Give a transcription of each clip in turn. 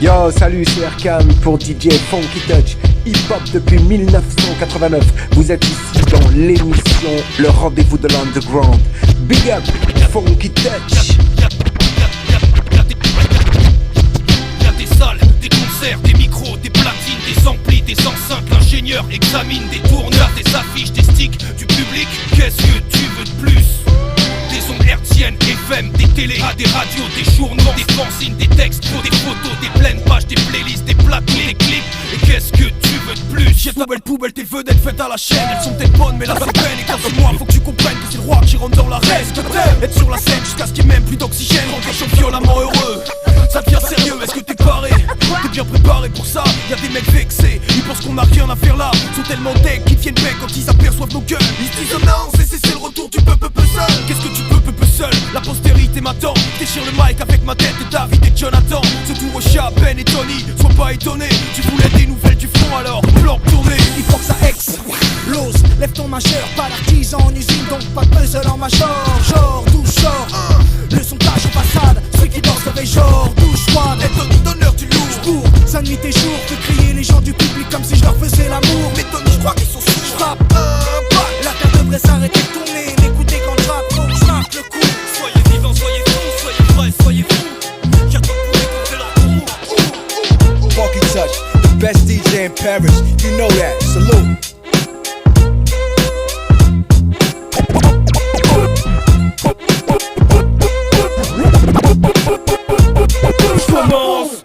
Yo, salut, c'est Erkan pour DJ Funky Touch, hip-hop depuis 1989. Vous êtes ici dans l'émission Le Rendez-vous de l'Underground. Big up, Funky Touch. Y'a des salles, des concerts, des micros, des platines, des amplis, des enceintes. L'ingénieur examine des tourneurs, des affiches, des sticks, du public. Qu'est-ce que tu veux de plus? Des ondes hertziennes, FM, des télés, des radios, des journaux, des fanzines, des textes, des photos, des pleines pages, des playlists, des plateaux, des clips. Et qu'est-ce que tu veux de plus? J'ai ta belle poubelle, tes vedettes faites à la chaîne. Elles sont peut-être bonnes mais là c'est peine. Et quand c'est moi faut que tu comprennes que c'est le roi qui rentre dans la reste. Être sur la scène jusqu'à ce qu'il n'y ait même plus d'oxygène. Rendre les gens violemment heureux. Ça devient sérieux, est-ce que t'es paré? T'es bien préparé pour ça? Y'a des mecs vexés, ils pensent qu'on n'a rien à faire là. Ils sont tellement deck qu'ils viennent bec quand ils aperçoivent nos gueules. Ils se disent oh non, c'est le retour du peu seul. Qu'est-ce que tu peux seul? La postérité m'attend. Déchire le mic avec ma tête de David et Jonathan. Ce tour au chat, Ben et Tony. Sois pas étonné, tu voulais des nouvelles du front alors plan tourné. Il faut que ça ex. L'ose, lève ton majeur. Pas d'artisan en usine donc pas de puzzle en major. Genre, douche, genre. Le sondage en façade. Ceux qui dansent avec genre, douche, froide. Et Tony d'honneur du lourd. J'cours, ça nuit et jour. Que crier les gens du public comme si je leur faisais l'amour. Mais Tony, je crois qu'ils sont sous. J'frappe un pas. La terre devrait s'arrêter de tourner. M'écouter quand je rappe, faut que je marque le coup. Soyez vivants, soyez fous, soyez vrais, soyez fous. Y'a trop de poulet qu'on fait leur trou. Funky Touch, the best DJ in Paris. You know that. Salute.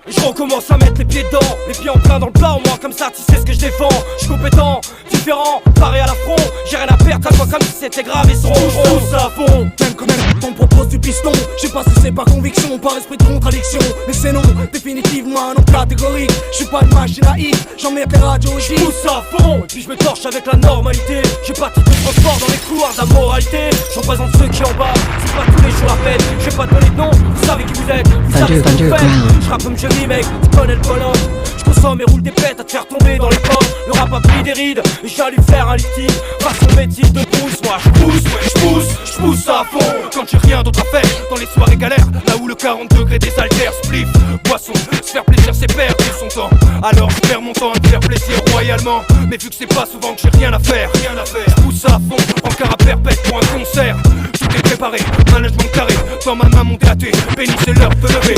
Je recommence à mettre les pieds dedans. Les pieds en plein dans le plat, au moins comme ça tu sais ce que je défends. Je suis compétent, différent, paré à la front. J'ai rien à perdre, à toi comme si c'était grave et seront tous à fond. Même quand on propose du piston, j'ai pas cessé par conviction, par esprit de contradiction. Mais c'est non, définitivement non catégorique. Je suis pas une machine à hit, j'en mets les radios aussi. Tous à fond, et puis je me torche avec la normalité. J'ai pas tout de transport dans les couloirs de la moralité. Je représente ceux qui en bas, c'est pas tous les jours à peine. Je vais pas donner de nom, vous savez qui vous êtes, vous savez ce que vous faites. Je rappe comme je vis mec, tu connais le bonhomme. Je consomme et roule des pètes à te faire tomber dans les pommes. Le rap a pris des rides, et j'allais faire un liquide. Façon métier de pouce, moi je pousse, ouais je pousse à fond. Quand j'ai rien d'autre à faire, dans les soirées galères, là où le 40 degrés des haltères, spliff, boisson, se faire plaisir c'est perdre son temps. Alors je perds mon temps à me faire plaisir royalement. Mais vu que c'est pas souvent que j'ai rien à faire, je pousse à fond, encore à perpète pour un concert. Tout est préparé, management carré, dans ma main mon gâté, béni c'est l'heure de lever.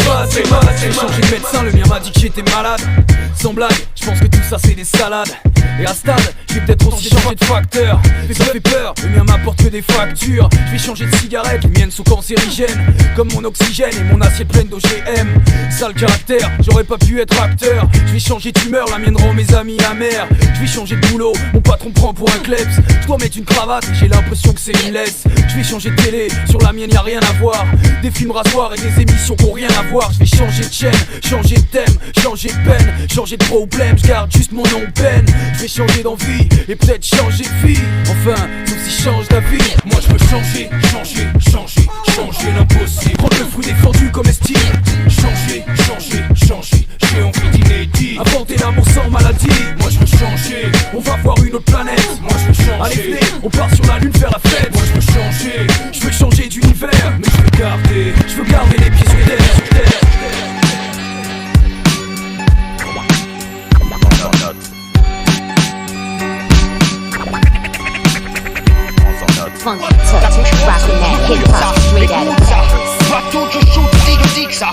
J'ai changé de médecin, le mien m'a dit que j'étais malade. Sans blague, je pense que tout ça c'est des salades. Et à stade, je vais peut-être aussi changer de facteur. Mais ça fait peur, le mien m'apporte que des factures. Je vais changer de cigarette, les miennes sont cancérigènes. Comme mon oxygène et mon assiette pleine d'OGM. Sale caractère, j'aurais pas pu être acteur. Je vais changer d'humeur, la mienne rend mes amis amers. Je vais changer de boulot, mon patron me prend pour un klebs. Je dois mettre une cravate et j'ai l'impression que c'est une laisse. Je vais changer de télé, sur la mienne y'a rien à voir. Des films rasoirs et des émissions qui ont rien à voir. Je vais changer de chaîne, changer de thème, changer de peine, changer de problème, je garde juste mon nom peine. Je vais changer d'envie et peut-être changer de vie. Enfin, sauf si je change d'avis. Moi je veux changer l'impossible. Prendre le fruit défendu comme estime. Changer, j'ai envie d'inédit. Inventer l'amour sans maladie. Moi je veux changer, on va voir une autre planète. moi je veux changer. Allez venez, on part sur la lune faire la fête. Moi je veux changer, Je veux changer d'univers, mais je veux garder. je veux garder les pieds sur terre. Funky Touch, rockin' that hip-hop straight out of Paris. Bateau, je shoot, je dis que ça.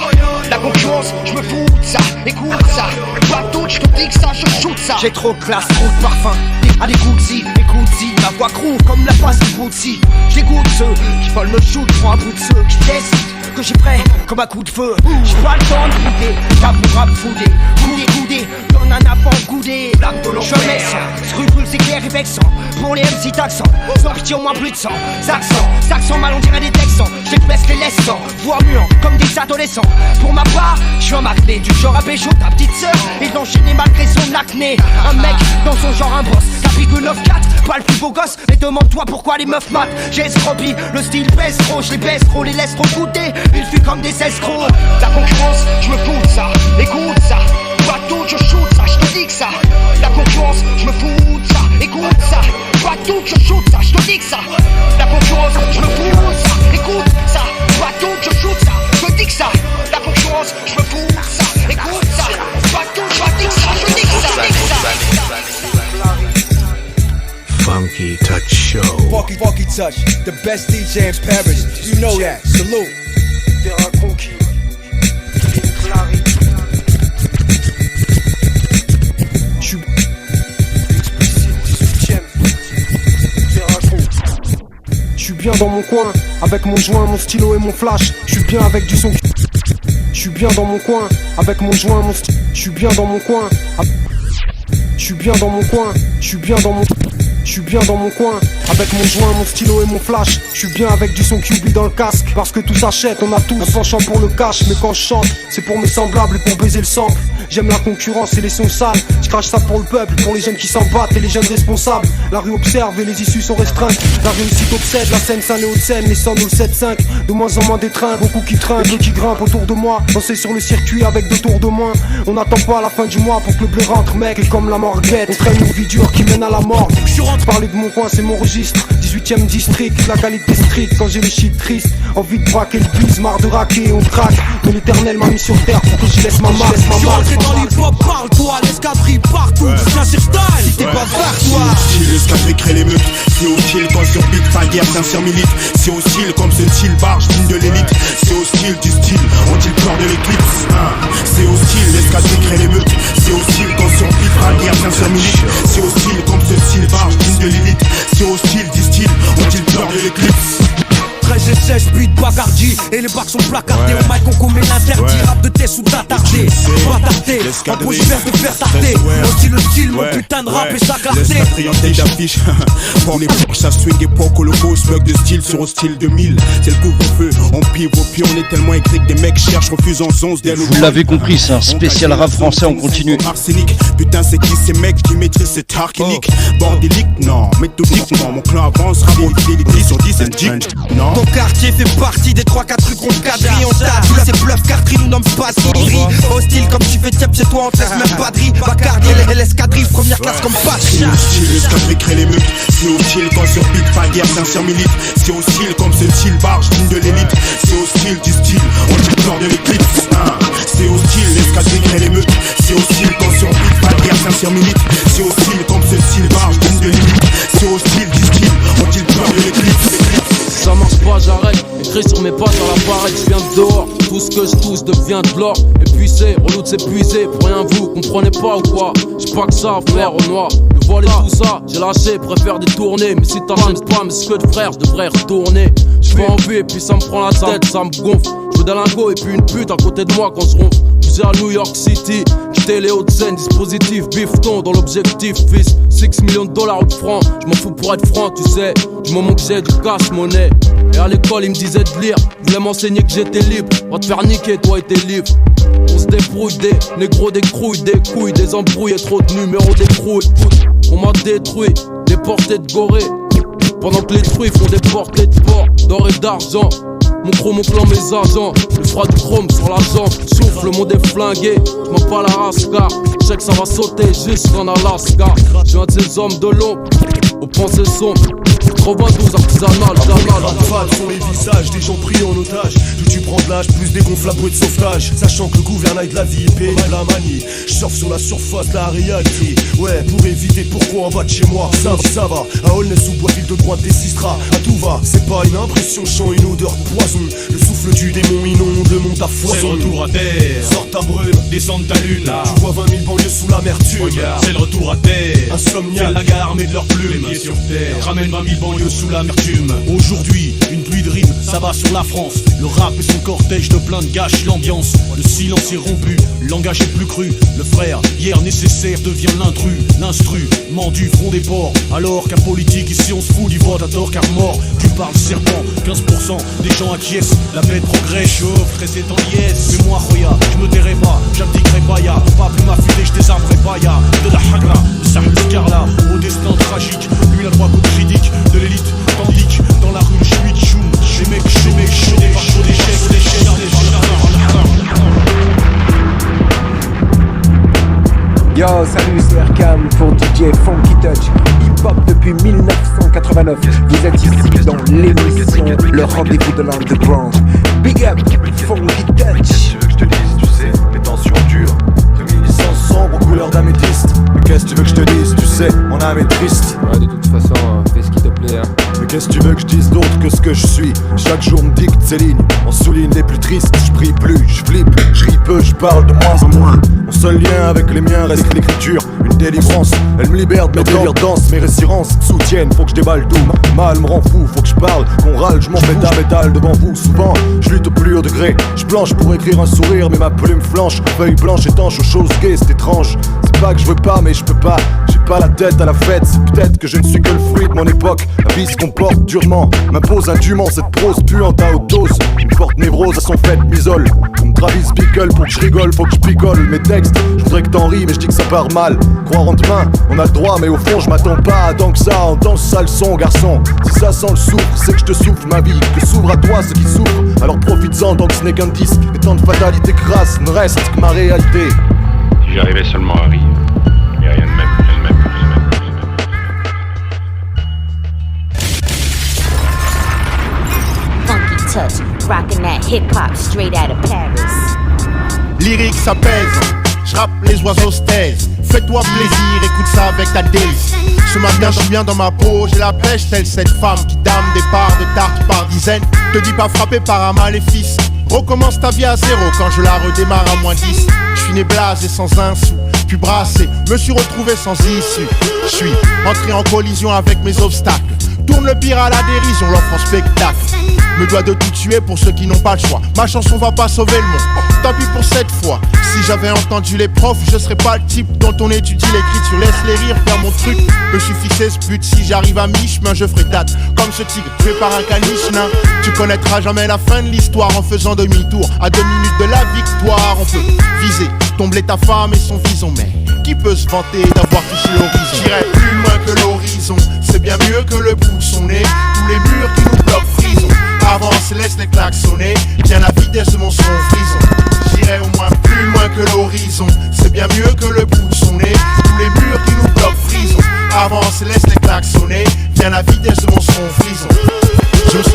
La concurrence, je me fous de ça. Écoute ça. Bateau, je te dis que ça, je shoot ça. J'ai trop de classe, trop de parfum. À des Gucci, ma voix groove comme la passe de Gucci. J'écoute ceux qui veulent me shoot pour un bout de ceux qui décident que j'ai prêt comme un coup de feu. J'ai pas le temps de bouder, t'as pour rap foudé. Coudé, donne un avant goudé. Je mets ça, scrupule c'est clair et vexant. Pour les MC d'accent, sans pitié au moins plus de 100 accents mal on dirait des texans. J'ai baisse les laissants, voix muants comme des adolescents. Pour ma part, je suis un marqué du genre à pécho ta petite sœur et d'enchaîner malgré son acné. Un mec dans son genre un boss, 4,94, pas le plus beau gosse. Mais demande-toi pourquoi les meufs matent. J'ai escropi, le style baisse trop, je les baisse trop, les laisse trop goûter. Ils fuient comme des escrocs. La concurrence, je me fous de ça. Écoute ça. Bateau, je shoot ça, je te dis que ça. La concurrence, je me fous de ça. Écoute ça. Bateau, je shoot ça, je te dis que ça. La concurrence, je me fous de ça. Écoute ça. Bateau, je shoot ça, je te dis que ça. La concurrence, je me fous de ça. Écoute ça. Touch, the best DJ in Paris. You know that. Salute. Terrain conquis. Clary. Je suis explicite 18ème. Terrain conquis. Je suis bien dans mon coin, avec mon joint, mon stylo et mon flash. Je suis bien avec du son. Je suis bien dans mon coin, avec mon joint, mon stylo. Je suis bien dans mon coin. Je suis bien dans mon coin. Je suis bien dans mon. Je suis bien dans mon coin, avec mon joint, mon stylo et mon flash. Je suis bien avec du son QB dans le casque. Parce que tout s'achète, on a tout un penchant pour le cash. Mais quand je chante, c'est pour mes semblables et pour baiser le sample. J'aime la concurrence et les sons sales. Je crache ça pour le peuple, pour les jeunes qui s'en battent et les jeunes responsables. La rue observe et les issues sont restreintes. La réussite obsède, la scène Saint les Hauts-de-Seine, les sons nous le 7-5. De moins en moins d'étreintes, beaucoup qui trinquent, d'autres qui grimpent autour de moi. Danser sur le circuit avec 2 tours de moins. On n'attend pas la fin du mois pour que le bleu rentre, mec. Et comme la mort bête, on traîne une vie dure qui mène à la mort. Je rentre parler de mon coin, c'est mon registre. 18ème district, la qualité stricte. Quand j'ai le shit triste, envie de braquer le bus, marre de raquer, on craque. Mais l'éternel m'a mis sur terre pour que je laisse ma marque. Je suis rentré dans l'hip-hop, parle-toi, l'escadrille partout. Viens sur style, si t'es pas toi. C'est l'escadrille crée l'émeute. C'est hostile quand sur beat, ta guerre, sincère milite. C'est hostile comme ce style barge, digne de l'élite. C'est hostile du style, ont-ils peur de l'éclipse? C'est hostile, l'escadrille crée l'émeute. C'est hostile quand sur beat, ta guerre, sincère milite. C'est hostile comme ce style barge, digne de l'élite. C'est hostile du style, ont-ils peur de l'éclipse? 13 et 16, puis de bagardi. Et les bacs sont placardés. Au mic on commet l'interdit. Rap de tes sous d'attardé. Pas tardé, en bouche verte de faire tarder. Aussi le style, mon putain de rap et sa clarté. La triantelle d'affiche. Pour les poches, ça swing époque holocaust. Bug de style sur au style 2000. C'est le couvre-feu, on pive au pied. On est tellement écrit que des mecs cherchent, refusent en 11 des Vous l'avez compris, c'est un spécial rap français, on continue. Arsenic, putain, c'est qui ces mecs qui maîtrisent cet archénique? Bordélique, non, méthodiquement. Mon clan avance, rabo, fidélité sur 10 et non. Ton quartier fait partie des 3-4 trucs qu'on quadrille. On t'a dit c'est bluff, cartry, nous nomme pas Siri. Hostile comme tu fais tiep chez toi, on te laisse même pas de riz. Bacardi, l'escadrille, première classe comme patrie. C'est hostile, l'escadrille crée l'émeute. C'est hostile quand sur beat, pas guerre, sincère milite. C'est hostile comme ce style barge, digne de l'élite. C'est hostile du style, on dit peur de l'éclipse. C'est hostile, l'escadrille crée l'émeute. C'est hostile quand sur beat, pas guerre, sincère milite. C'est hostile comme ce style barge, digne de l'élite. C'est hostile du style, on dit peur de l'éclipse. Ça marche pas, j'arrête. Écrit sur mes pattes à l'appareil, je viens de dehors. Tout ce que je touche devient de l'or. Épuisé, relou de s'épuiser. Pour rien, vous comprenez pas ou quoi? J'ai pas que ça à faire au noir. Le vol et tout ça, j'ai lâché, préfère détourner. Mais si t'enchaînes pas, mais ce que de frère, je devrais retourner. J'fais envie et puis ça me prend la tête, ça me gonfle. Je veux des lingots et puis une pute à côté de moi quand je ronfle. Poussé à New York City, quitter les Hauts-de-Seine, dispositif, bifton dans l'objectif, fils. 6 millions de dollars ou de francs, je m'en fous pour être franc, tu sais. Du moment que j'ai du cash monnaie. Et à l'école, ils me disaient de lire, ils voulaient m'enseigner que j'étais libre. Va te faire niquer, toi et tes livres. On se débrouille des négros, des crouilles, des couilles, des embrouilles et trop de numéros d'écrouilles. On m'a détruit, déporté de Gorée. Pendant que les fruits font des portées de porc, d'or et d'argent. Mon chrome, mon clan, mes agents. Le froid du chrome sur la jambe. Souffle, le monde est flingué. J'm'en pas la race car je sais que ça va sauter jusqu'en Alaska. J'suis un de ces hommes de l'ombre aux pensées sombres. 92 artisanal, Rafales sont les visages des gens pris en otage. Plus tu prends de l'âge, plus dégonfle la bouée de sauvetage. Sachant que le gouvernail de la vie paye de la manie. Je surfe sur la surface de la réalité. Ouais, pour éviter pourquoi en bas de chez moi. Ça va, à Aulnay sous bois, ville de droite des Sistras. À tout va, c'est pas une impression, je sens une odeur de poison. Le souffle du démon inonde le monde à foison. C'est le retour à terre, sors ta brume, descends de ta lune là. Tu vois 20 000 banlieues sous l'amertume. Regarde, c'est le retour à terre, insomniaque, la gare armée de leurs plumes. Les pieds sur terre, ramène 20 000 banlieues sous l'amertume. Aujourd'hui, une pluie de rimes, ça va sur la France. Le rap et son cortège de plaintes gâchent l'ambiance. Le silence est rompu, le langage est plus cru. Le frère, hier nécessaire, devient l'intrus. L'instrument du front des ports. Alors qu'à politique, ici on se fout du vote à tort car mort. Tu parles serpent, 15% des gens acquiescent. La paix progresse, chauffe, stressé en liesse. Mais moi, Roya, je me tairai pas, j'abdiquerai pas, y'a pas plus m'affiler, je désarmerai pas, y'a de la hagra, de Sahel Scarla, au destin tragique. Lui, la droite côté critique de l'élite, tandis que dans la rue, je suis choum. J'ai mec, chaud des parcours d'échecs. Yo, salut, c'est Erkam pour DJ Funky Touch, hip-hop depuis 1989. Vous êtes ici dans l'émission Le Rendez-vous de l'Underground. Big up, Funky Touch. Qu'est-ce que tu veux que je te dise, tu sais, les tensions dures. 2100 sombre aux couleurs d'améthyste. Mais qu'est-ce que tu veux que je te dise, tu sais, mon âme est triste. Ouais, de toute façon, fais ce qui te plaît, hein. Mais Qu'est-ce que tu veux que je dise d'autre que ce que je suis? Chaque jour me dicte ces lignes, on souligne les plus tristes. Je prie plus, je flippe, je ris peu, je parle de moins en moins. Mon seul lien avec les miens reste l'écriture, une délivrance. Elle me libère de mes délires denses, mes résirances soutiennent. Faut que je déballe tout, mal me rend fou. Faut que je parle, qu'on râle, je m'en métal devant vous. Souvent, je lutte au plus haut degré. Je planche pour écrire un sourire, mais ma plume flanche. Feuille blanche étanche aux choses gays, c'est étrange. C'est pas que je veux pas, mais je peux pas. J'ai pas la tête à la fête, c'est peut-être que je ne suis que le fruit de mon époque. La vie se comporte durement, m'impose indûment cette prose puante à haute dose. Une forte névrose à son fait m'isole. Comme Travis Bickle, pour que je rigole, faut que je picole mes textes. Je voudrais que t'en ris, mais je dis que ça part mal. Croire en demain, on a le droit, mais au fond je m'attends pas à tant que ça. Entends ça le son, garçon. Si ça sent le soufre, c'est que je te souffle ma vie. Que s'ouvre à toi ceux qui souffrent, alors profites-en tant que ce n'est qu'un disque. Et tant de fatalité crasse ne reste que ma réalité. Si j'arrivais seulement à rire, mais rien de même. Touch, rockin' that hip-hop straight out of Paris. Lyrique ça pèse, j'rappe les oiseaux se taisent. Fais-toi plaisir, écoute ça avec ta délice. Ce matin je suis bien dans ma peau, j'ai la pêche telle cette femme qui dame des parts de tarte par dizaines. Te dis pas frappé par un maléfice. Recommence ta vie à zéro quand je la redémarre à moins 10. Je suis né blasé sans un sou, puis brassé, me suis retrouvé sans issue. Je suis entré en collision avec mes obstacles. Tourne le pire à la dérision, l'offre en spectacle. Me dois de tout tuer pour ceux qui n'ont pas le choix. Ma chanson va pas sauver le monde, tant pis pour cette fois. Si j'avais entendu les profs, je serais pas le type dont on étudie l'écriture. Laisse les rires faire mon truc, me suis fixé ce but. Si j'arrive à mi-chemin, je ferai date. Comme ce tigre tué par un caniche nain. Tu connaîtras jamais la fin de l'histoire en faisant demi-tour. À 2 minutes de la victoire, on peut viser, tomber ta femme et son vison. Mais qui peut se vanter d'avoir touché l'horizon? J'irai plus loin que l'horizon, c'est bien mieux que le bout de son nez. Tous les murs qui nous bloquent frison. Avance, laisse les claques sonner, tiens la vitesse de mon son frison. J'irai au moins plus loin que l'horizon, c'est bien mieux que le bout de son nez. Tous les murs qui nous bloquent frison. Avance, laisse les claques sonner, tiens la vitesse de mon son frison. Je sens.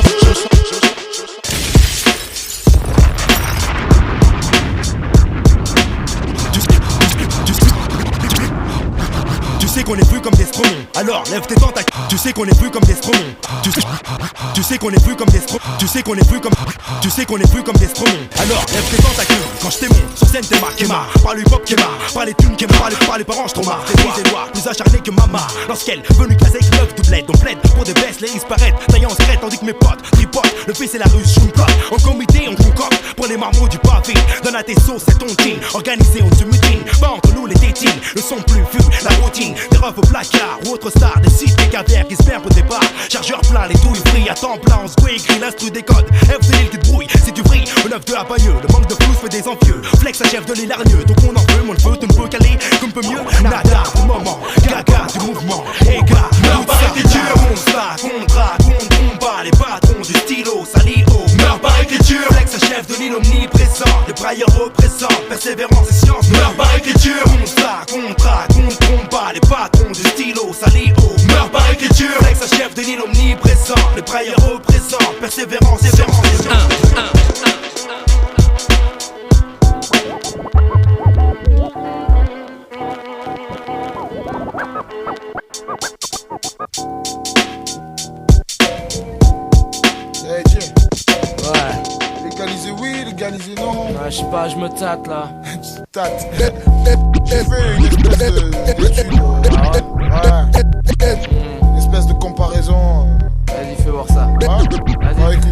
Tu sais qu'on est plus comme des stromons, alors lève tes tentacules. Tu sais qu'on est plus comme des stromons. Tu sais qu'on est plus comme des stromons. Tu sais qu'on est plus comme. Tu sais qu'on est plus comme des stromons. Alors lève tes tentacules. Quand je t'aimais, sur scène t'es marqué marre. Par le hip-hop qui est marre, par les thunes qui est marre, par les parents j't'en marre. T'es tes doigts, plus acharné que maman. Lorsqu'elle venue caser que l'œuf toute l'aide. On plaide pour des baisses, les disparaître. Taillant en secret tandis que mes potes tripotent. Le P c'est la rue, je plot. En comité, on concocte pour les marmots du pavé. Donne à tes sauces, c'est ton team. Organisé, on se mutine. Pas entre nous les tétines. Le son plus vu, la routine. Des refs au placard ou autre star. Des sites, des caviars qui se perdent au départ. Chargeur plein, les douilles free. À temps plein, on se goût écrit l'instru des codes. F c'est l'île qui te brouille, c'est du vrille. Au 9 de la bagneux, le manque de flou fait des envieux. Flex à chef de l'île hargneux. Donc on en veut, mon neveu, tu ne peux caler comme peut mieux. Nada, au moment, gaga du mouvement. Et gars, meurs par écriture. On se bat, contrat, contre combat. Les patrons du stylo, sali haut. Meurs par écriture. Flex à chef de l'île omniprésent. Les brailleurs représentent persévérance et science. Meurs par écriture. On se bat, contrat, contre combat. Les patrons du stylo, sali haut. Meurs par écriture. Flex à chef de l'île omniprésent. Les brailleurs représentent persévérance et science. Hey Jay. Ouais. Légaliser oui, légaliser non. Ouais, je sais pas, je me tâte là. Tu tâtes. J'ai fait une espèce d'étude. Une espèce de comparaison. Vas-y, fais voir ça.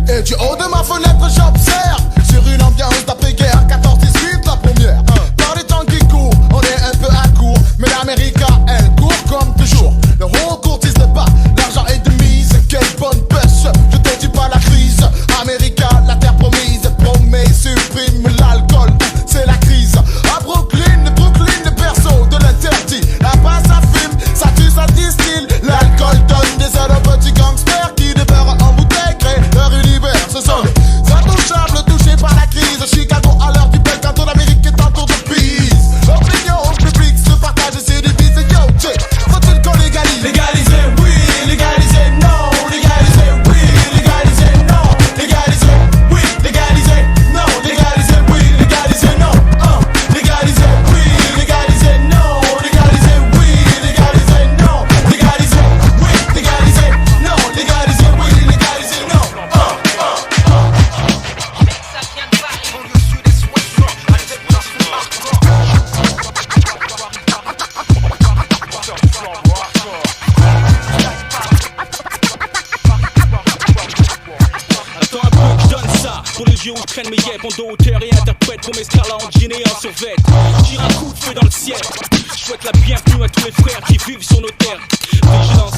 Et du haut de ma fenêtre, j'observe sur une ambiance d'après-guerre 14-18, la première. Par les temps qui courent, on est un peu à court. Mais l'Amérique, elle court comme toujours. Le haut courtise le bas, l'argent est de mise. Quelle bonne pêche, je te dis pas la crise. America, la terre promise, promet, supprime l'alcool, c'est la crise. À Brooklyn, perso de l'interdit. Là-bas ça fume, ça tue, ça distille. L'alcool donne des ailes aux petits gangsters qui dévorent en bouteille, créent leur univers. Ce sont les intouchables touchés par la crise. Chicago à l'heure du bel canton d'Amérique est en tour de prise. L'opinion au public se partage et se divise. Yo, Jay, faut-il qu'on légalise? Légaliser, oui, légaliser, non. Légaliser, oui, légaliser, non. Légaliser, oui, légaliser, non. Légaliser, Sur les yeux où je traîne mes yeux en dos hauteur et interprète pour mes stars là en jean et en survêt. Tire un coup de feu dans le ciel. Je souhaite la bienvenue à tous les frères qui vivent sur nos terres. Vigilance,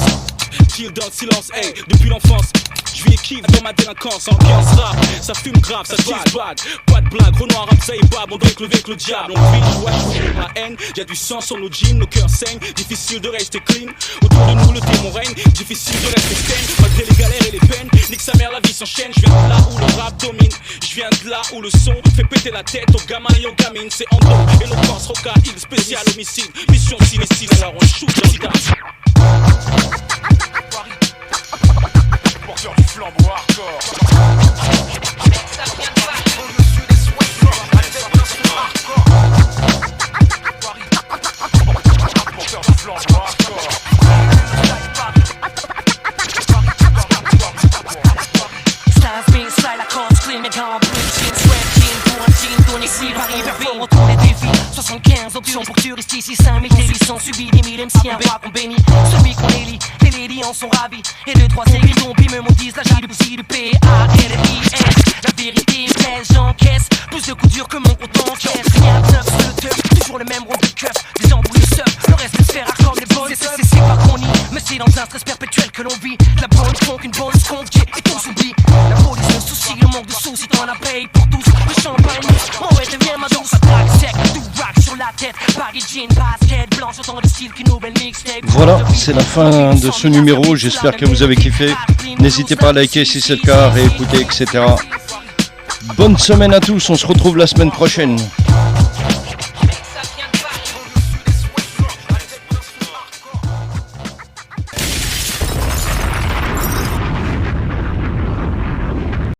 tire dans le silence, hey, depuis l'enfance. Je vis et kiffe dans ma délinquance, ambiance rap, ça fume grave, ça tisse bad. Pas de blague, Renoir, Ramsay et Bab, on doit être levé avec le diable. On vit, ouais, la haine, y'a du sang sur nos jeans, nos cœurs saignent. Difficile de rester clean, autour de nous le démon règne. Difficile de rester saine, malgré les galères et les peines. Nique sa mère, la vie s'enchaîne, je viens de là où le rap domine. Je viens de là où le son fait péter la tête aux gamins et aux gamines. C'est Ando, éloquence, Roca, Hill, spécial homicide. Mission Célestine, alors on shoot le sida. Porteur du flambeau hardcore. Ça vient de Paris, au monsieur des soins porteur du flambeau hardcore. Stars being slide, la cause clean, mais quand jean, sweat, jean, pour un jean, tourne ici, Paris, vers fort, retour les défis. 75 options pour que tu restes ici, 5000 délits ont subi, 10 000 MC, un roi qu'on bénit. Celui qu'on élit, les ladies en sont ravis. Et 2-3 séries puis me disent la J, le C, le P, A, L, I, S. La vérité me plaise, j'encaisse. Plus de coups durs que mon compte encaisse. Rien de neuf sur le teuf, toujours le même rond de keuf. Des embrouilles de seuf, le reste se faire comme les bonnes. C'est pas qu'on nie, mais c'est dans un stress perpétuel que l'on vit. La bonne funk, une bonne sconque, et tout s'oublie. La police me soucie, le manque de soucis, t'en as payé pour tous. Le champagne, mon ouais, devient ma douce. Attaque sec, tout rack sur la tête. Baggy jean, basket, blanche, autant de style qu'une nouvelle mixtape. Voilà, c'est la fin de ce numéro, j'espère que vous avez kiffé. N'hésitez pas à liker si c'est le cas, réécouter, etc. Bonne semaine à tous, on se retrouve la semaine prochaine.